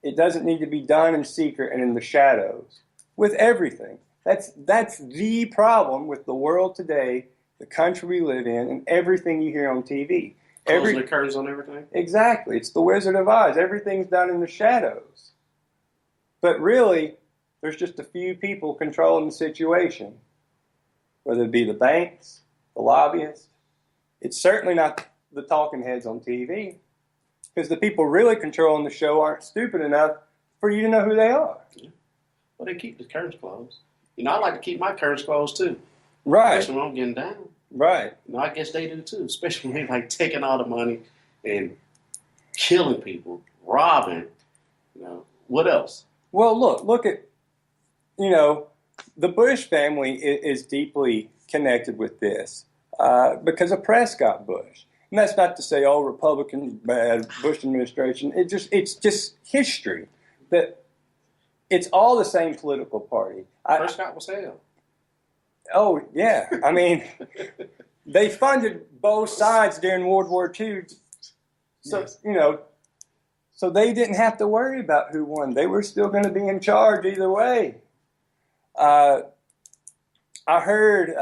It doesn't need to be done in secret and in the shadows with everything. That's the problem with the world today, the country we live in, and everything you hear on TV. Closing the curtains on everything? Exactly. It's the Wizard of Oz. Everything's done in the shadows. But really, there's just a few people controlling the situation, whether it be the banks, the lobbyists. It's certainly not the talking heads on TV, because the people really controlling the show aren't stupid enough for you to know who they are. Yeah. Well, they keep the curtains closed. I like to keep my curtains closed too. Right. Especially when I'm getting down. Right. I guess they do too, especially when they taking all the money and killing people, robbing. What else? Well, look at, the Bush family is deeply connected with this because of Prescott Bush. And that's not to say, Republicans bad, Bush administration. It's just history that it's all the same political party. Prescott was hell. Oh, yeah. I mean, they funded both sides during World War II. So, yes. So they didn't have to worry about who won. They were still going to be in charge either way. I heard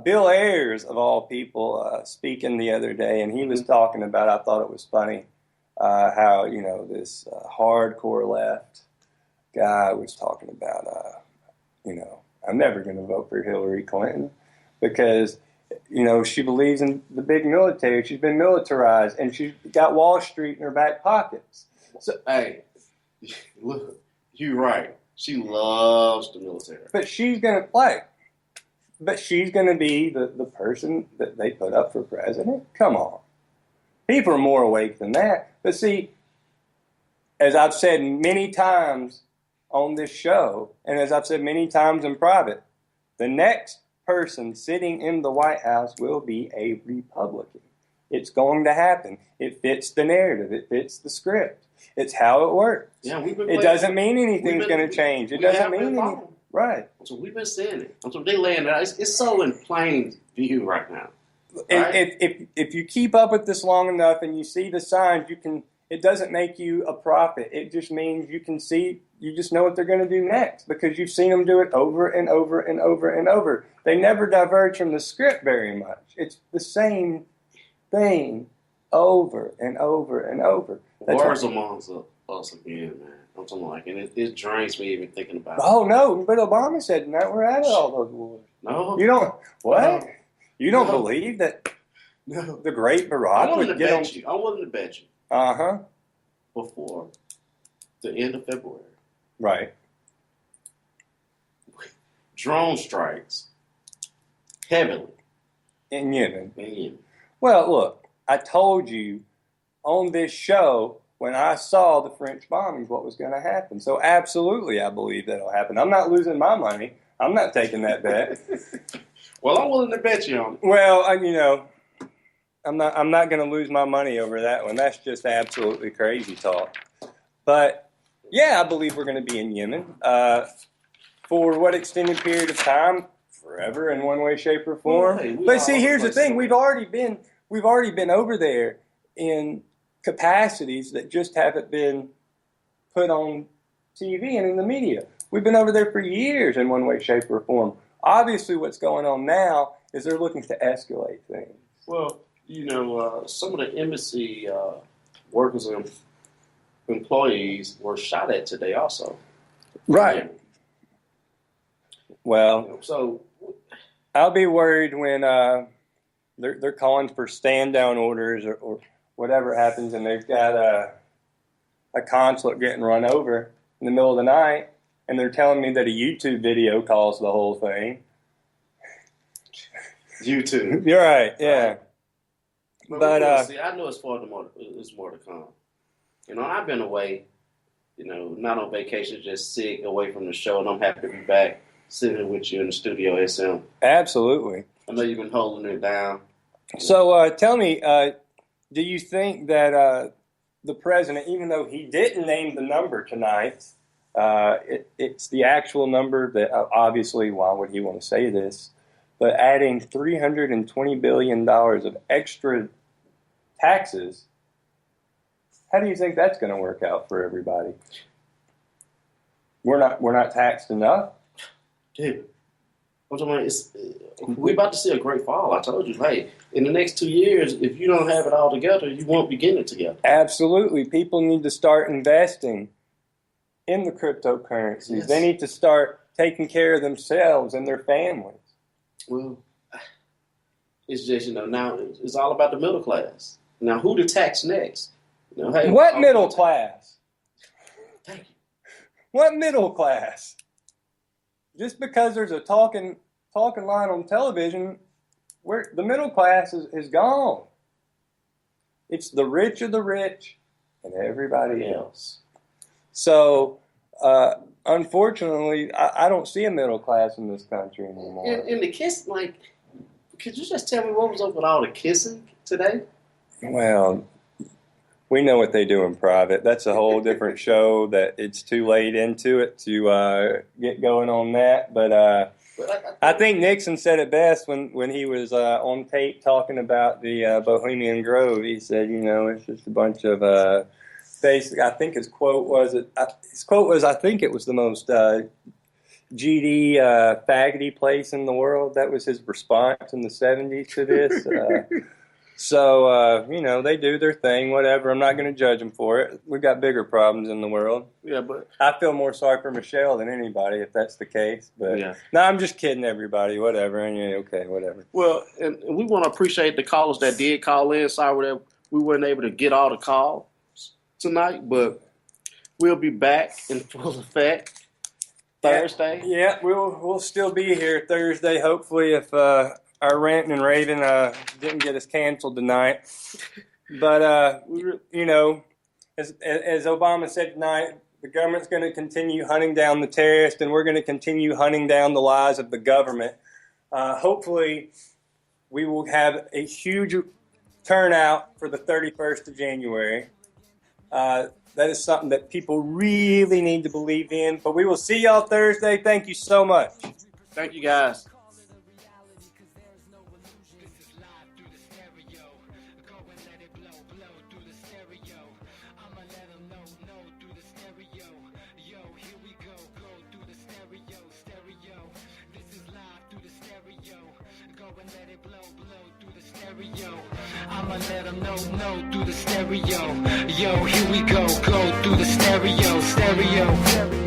Bill Ayers, of all people, speaking the other day, and he was talking about, I thought it was funny, how, this hardcore left guy was talking about, I'm never going to vote for Hillary Clinton because, she believes in the big military. She's been militarized, and she's got Wall Street in her back pockets. So, hey, look, you're right. She loves the military. But she's going to play. But she's going to be the person that they put up for president? Come on. People are more awake than that. But see, as I've said many times on this show, and as I've said many times in private, the next person sitting in the White House will be a Republican. It's going to happen. It fits the narrative. It fits the script. It's how it works. Yeah, it doesn't mean anything's going to change. It doesn't mean anything. Right. So we've been seeing it. So they laying it out. It's so in plain view right now. Right? If you keep up with this long enough and you see the signs, it doesn't make you a prophet. It just means you just know what they're going to do next because you've seen them do it over and over and over and over. They never diverge from the script very much. It's the same thing over and over and over. Wars amongst us again, man. I'm talking like, and it drains me even thinking about it. Oh no, but Obama said that we're out of all those wars. No. You don't what? No. You don't No. believe that No. the great I'm Barack willing to would get on? bet you. I'm willing to bet you Uh-huh. before the end of February. Right. Drone strikes heavily In Yemen. in Yemen. Well, look, I told you on this show when I saw the French bombings what was going to happen. So absolutely I believe that'll happen. I'm not losing my money. I'm not taking that bet. Well, I'm willing to bet you on it. Well, I'm not going to lose my money over that one. That's just absolutely crazy talk. But yeah, I believe we're going to be in Yemen for what extended period of time? Forever, in one way, shape, or form. Well, hey, but see, here's the thing: we've already been over there in capacities that just haven't been put on TV and in the media. We've been over there for years in one way, shape, or form. Obviously, what's going on now is they're looking to escalate things. Well, some of the embassy workers and employees were shot at today also. Right. Well, So, I'll be worried when they're calling for stand-down orders or whatever happens, and they've got a consulate getting run over in the middle of the night, and they're telling me that a YouTube video caused the whole thing. YouTube. You're right, yeah. But see, I know it's more to come. I've been away, not on vacation, just sick, away from the show, and I'm happy to be back sitting with you in the studio, SM. Absolutely. I know you've been holding it down. So tell me, do you think that the president, even though he didn't name the number tonight, it's the actual number that obviously, why would he want to say this, but adding $320 billion of extra taxes, how do you think that's going to work out for everybody? We're not taxed enough? Dude, I'm talking about we're about to see a great fall. I told you, hey, in the next 2 years, if you don't have it all together, you won't be getting it together. Absolutely. People need to start investing in the cryptocurrencies. Yes. They need to start taking care of themselves and their families. Well, it's just, now it's all about the middle class. Now, who to tax next? Hey, What middle class? Thank you. What middle class? Just because there's a talking line on television, the middle class is gone. It's the rich of the rich and everybody else. So, unfortunately, I don't see a middle class in this country anymore. And the kiss, could you just tell me what was up with all the kissing today? Well, we know what they do in private. That's a whole different show that it's too late into it to get going on that. But I think Nixon said it best when he was on tape talking about the Bohemian Grove. He said, it's just a bunch of basically, I think his quote was, I think it was the most GD faggoty place in the world. That was his response in the 70s to this. So, they do their thing, whatever. I'm not going to judge them for it. We've got bigger problems in the world. Yeah, but I feel more sorry for Michelle than anybody if that's the case. But yeah. No, I'm just kidding everybody. Whatever. And okay, whatever. Well, and we want to appreciate the callers that did call in. Sorry that we weren't able to get all the calls tonight, but we'll be back in full effect Thursday. Yeah, we'll still be here Thursday, hopefully, if our ranting and raving didn't get us canceled tonight. But, as Obama said tonight, the government's going to continue hunting down the terrorists, and we're going to continue hunting down the lies of the government. Hopefully, we will have a huge turnout for the 31st of January. That is something that people really need to believe in. But we will see y'all Thursday. Thank you so much. Thank you, guys. I'ma let them know through the stereo. Yo, here we go through the stereo. stereo.